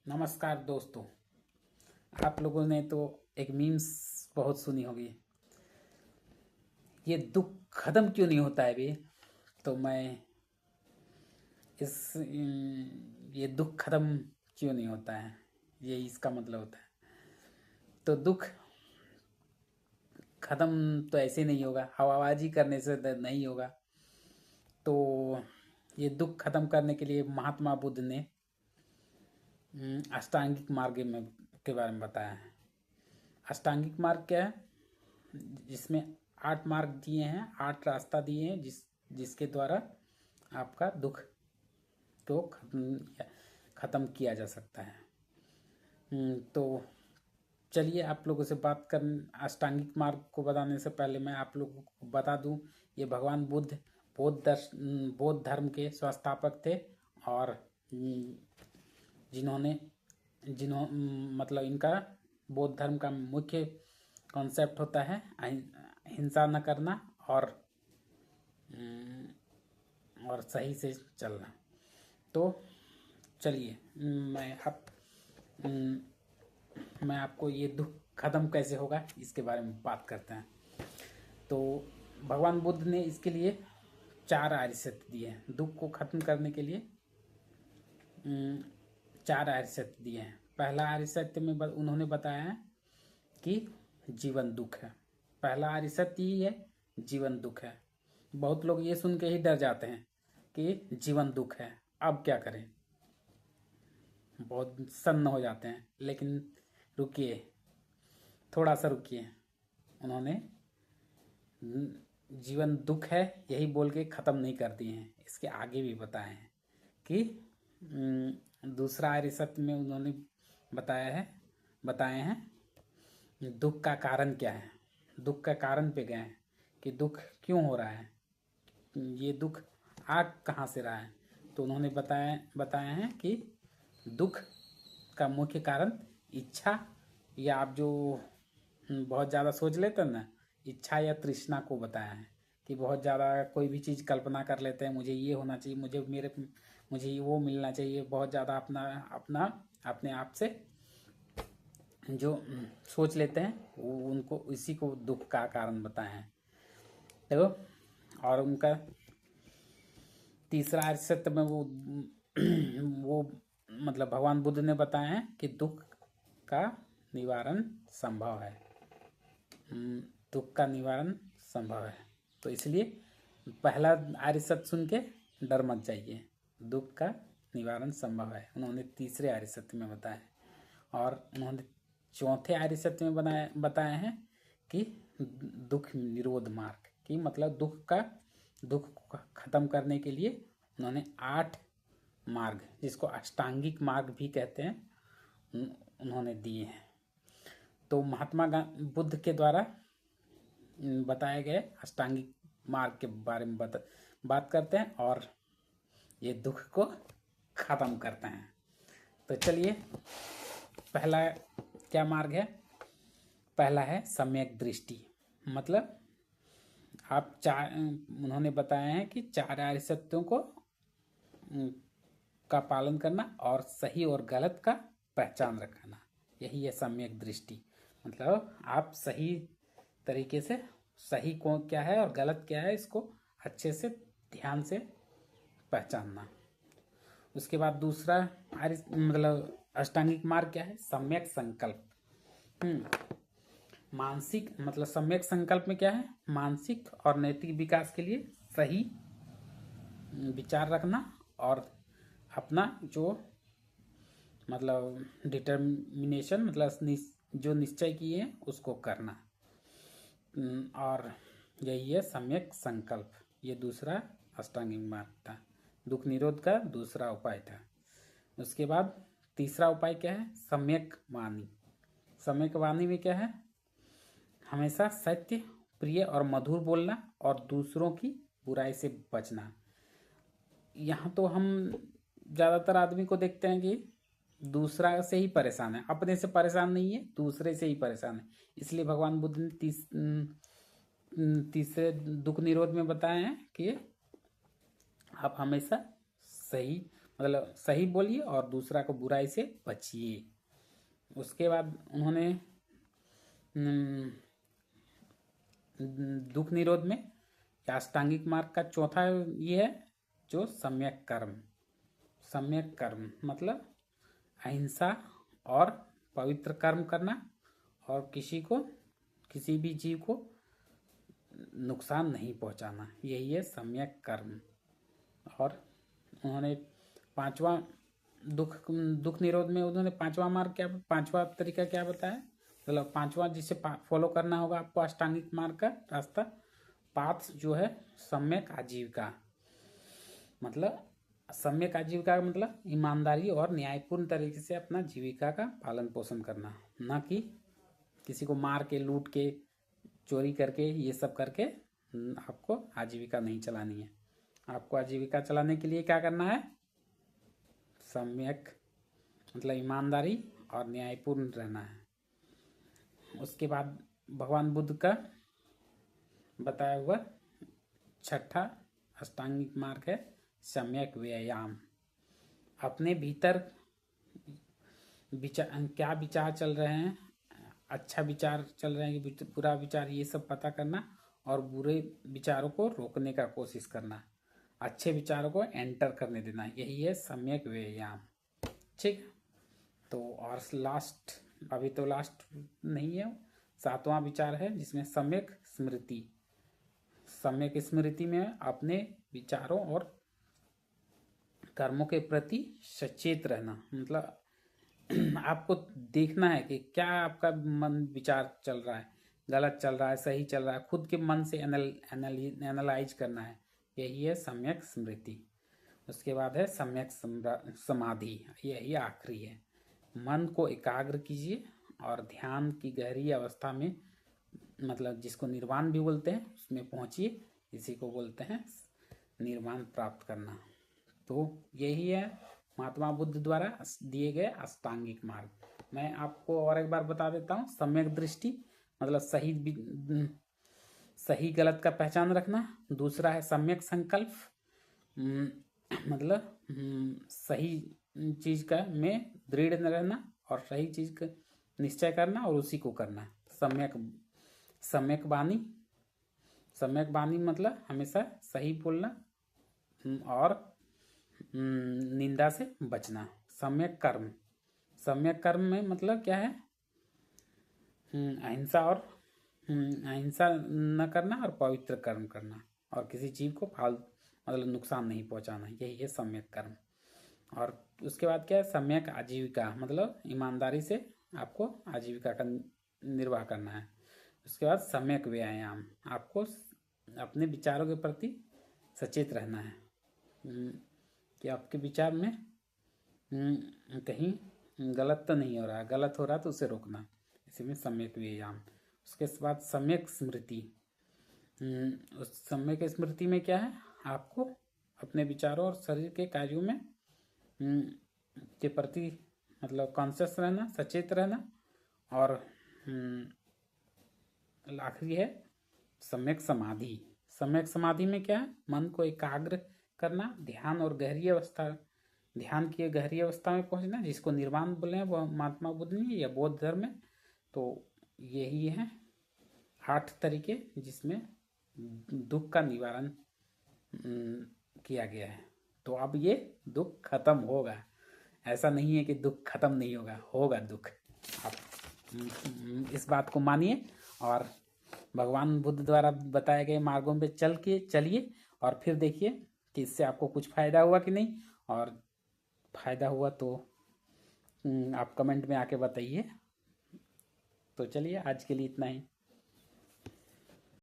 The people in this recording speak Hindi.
नमस्कार दोस्तों। आप लोगों ने तो एक मीम्स बहुत सुनी होगी, ये दुख खत्म क्यों नहीं होता है बे। तो मैं ये दुख खत्म क्यों नहीं होता है, ये इसका मतलब होता है। तो दुख खत्म तो ऐसे नहीं होगा, हवाबाजी करने से नहीं होगा। तो ये दुख खत्म करने के लिए महात्मा बुद्ध ने अष्टांगिक मार्ग में के बारे में बताया है। अष्टांगिक मार्ग क्या है? जिसमें 8 मार्ग दिए हैं, 8 रास्ता दिए हैं, जिसके द्वारा आपका दुख को खत्म किया जा सकता है। तो चलिए आप लोगों से बात कर। अष्टांगिक मार्ग को बताने से पहले मैं आप लोगों को बता दूं, ये भगवान बुद्ध बौद्ध धर्म के संस्थापक थे। और जिन्हों मतलब इनका बौद्ध धर्म का मुख्य कॉन्सेप्ट होता है हिंसा न करना और सही से चलना। तो चलिए मैं आपको ये दुख खत्म कैसे होगा इसके बारे में बात करते हैं। तो भगवान बुद्ध ने इसके लिए 4 आर्य सत्य दिए हैं। दुख को खत्म करने के लिए 4 आर्य सत्य दिए हैं। पहला आर्य सत्य में उन्होंने बताया है कि जीवन दुख है। पहला आर्य सत्य ही है, जीवन दुख है। बहुत लोग ये सुन के ही डर जाते हैं कि जीवन दुख है, अब क्या करें, बहुत सन्न हो जाते हैं। लेकिन रुकिए, थोड़ा सा रुकिए। उन्होंने जीवन दुख है यही बोल के ख़त्म नहीं कर दिए हैं, इसके आगे भी बताए हैं कि दूसरा आर्य सत्य में उन्होंने बताए हैं दुख का कारण क्या है। दुख का कारण पे गए हैं कि दुख क्यों हो रहा है, ये दुख आ कहाँ से रहा है। तो उन्होंने बताया है कि दुख का मुख्य कारण इच्छा, या आप जो बहुत ज़्यादा सोच लेते हैं ना, इच्छा या तृष्णा को बताया है कि बहुत ज़्यादा कोई भी चीज़ कल्पना कर लेते हैं, मुझे ये होना चाहिए, मुझे वो मिलना चाहिए। बहुत ज़्यादा अपने आप से जो सोच लेते हैं वो उनको इसी को दुख का कारण बताए हैं। देखो, और उनका तीसरा आर्य सत्य में वो मतलब भगवान बुद्ध ने बताया है कि दुख का निवारण संभव है। दुख का निवारण संभव है। तो इसलिए पहला आर्य सत्य सुन के डर मत जाइए, दुख का निवारण संभव है, उन्होंने तीसरे आर्य सत्य में बताया है। और उन्होंने चौथे आर्य सत्य में बताया है कि दुख निरोध मार्ग, कि मतलब दुख को खत्म करने के लिए उन्होंने 8 मार्ग, जिसको अष्टांगिक मार्ग भी कहते हैं, उन्होंने दिए हैं। तो महात्मा बुद्ध के द्वारा बताए गए अष्टांगिक मार्ग के बारे में बात करते हैं और ये दुख को खत्म करते हैं। तो चलिए, पहला क्या मार्ग है? पहला है सम्यक दृष्टि। मतलब उन्होंने बताया है कि 4 आर्य सत्यों का पालन करना और सही और गलत का पहचान रखना, यही है सम्यक दृष्टि। मतलब आप सही तरीके से सही कौन क्या है और गलत क्या है, इसको अच्छे से ध्यान से पहचानना। उसके बाद दूसरा मतलब अष्टांगिक मार्ग क्या है? सम्यक संकल्प। मानसिक मतलब सम्यक संकल्प में क्या है? मानसिक और नैतिक विकास के लिए सही विचार रखना और अपना जो मतलब डिटर्मिनेशन, मतलब जो निश्चय किए हैं उसको करना। और यही है सम्यक संकल्प। ये दूसरा अष्टांगिक मार्ग था, दुख निरोध का दूसरा उपाय था। उसके बाद तीसरा उपाय क्या है? सम्यक वाणी। सम्यक वाणी में क्या है? हमेशा सत्य, प्रिय और मधुर बोलना और दूसरों की बुराई से बचना। यहाँ तो हम ज़्यादातर आदमी को देखते हैं कि दूसरा से ही परेशान है, अपने से परेशान नहीं है, दूसरे से ही परेशान है। इसलिए भगवान बुद्ध ने तीसरे दुख निरोध में बताए हैं कि आप हमेशा सही मतलब सही बोलिए और दूसरा को बुराई से बचिए। उसके बाद उन्होंने दुख निरोध में या अष्टांगिक मार्ग का चौथा ये है जो सम्यक कर्म। सम्यक कर्म मतलब अहिंसा और पवित्र कर्म करना और किसी भी जीव को नुकसान नहीं पहुंचाना, यही है सम्यक कर्म। और उन्होंने पांचवा दुख निरोध में उन्होंने पांचवा तरीका क्या बताया, मतलब पांचवा जिसे फॉलो करना होगा आपको अष्टांगिक मार्ग का रास्ता, पाथ जो है सम्यक आजीविका। मतलब सम्यक आजीविका का मतलब ईमानदारी और न्यायपूर्ण तरीके से अपना जीविका का पालन पोषण करना, ना कि किसी को मार के, लूट के, चोरी करके, ये सब करके आपको आजीविका नहीं चलानी है। आपको आजीविका चलाने के लिए क्या करना है, सम्यक मतलब ईमानदारी और न्यायपूर्ण रहना है। उसके बाद भगवान बुद्ध का बताया हुआ छठा अष्टांगिक मार्ग है सम्यक व्यायाम। अपने भीतर क्या विचार चल रहे हैं, अच्छा विचार चल रहे हैं कि बुरा विचार, ये सब पता करना और बुरे विचारों को रोकने का कोशिश करना, अच्छे विचारों को एंटर करने देना, यही है सम्यक व्यायाम। ठीक, तो और लास्ट, अभी तो लास्ट नहीं है, सातवां विचार है जिसमें सम्यक स्मृति। सम्यक स्मृति में अपने विचारों और कर्मों के प्रति सचेत रहना, मतलब आपको देखना है कि क्या आपका मन विचार चल रहा है, गलत चल रहा है, सही चल रहा है, खुद के मन से एनालाइज करना है, यही है सम्यक स्मृति। उसके बाद है सम्यक समाधि, यही आखिरी है। मन को एकाग्र कीजिए और ध्यान की गहरी अवस्था में, मतलब जिसको निर्वाण भी बोलते हैं, उसमें पहुंचिए, इसी को बोलते हैं निर्वाण प्राप्त करना। तो यही है महात्मा बुद्ध द्वारा दिए गए अष्टांगिक मार्ग। मैं आपको और एक बार बता देता हूँ। सम्यक दृष्टि मतलब सही गलत का पहचान रखना। दूसरा है सम्यक संकल्प, मतलब सही चीज का में दृढ़ न रहना और सही चीज का निश्चय करना और उसी को करना। सम्यक वाणी मतलब हमेशा सही बोलना और निंदा से बचना। सम्यक कर्म में मतलब क्या है, अहिंसा न करना और पवित्र कर्म करना और किसी जीव को मतलब नुकसान नहीं पहुंचाना, यही है सम्यक कर्म। और उसके बाद क्या है, सम्यक आजीविका मतलब ईमानदारी से आपको आजीविका का निर्वाह करना है। उसके बाद सम्यक व्यायाम, आपको अपने विचारों के प्रति सचेत रहना है कि आपके विचार में कहीं गलत तो नहीं हो रहा है, गलत हो रहा तो उसे रोकना, इसी में सम्यक व्यायाम। उसके बाद सम्यक स्मृति, उस सम्यक स्मृति में क्या है, आपको अपने विचारों और शरीर के कार्यों में के प्रति मतलब कॉन्शियस रहना, सचेत रहना। और आखिरी है सम्यक समाधि। सम्यक समाधि में क्या है, मन को एकाग्र करना, ध्यान की गहरी अवस्था में पहुंचना, जिसको निर्वाण बोले हैं वो महात्मा बुद्ध ने या बौद्ध धर्म में। तो यही है 8 तरीके जिसमें दुख का निवारण किया गया है। तो अब ये दुख खत्म होगा, ऐसा नहीं है कि दुख खत्म नहीं होगा, होगा दुख। आप इस बात को मानिए और भगवान बुद्ध द्वारा बताए गए मार्गों पे चलिए और फिर देखिए कि इससे आपको कुछ फायदा हुआ कि नहीं। और फायदा हुआ तो आप कमेंट में आके बताइए। तो चलिए आज के लिए इतना ही।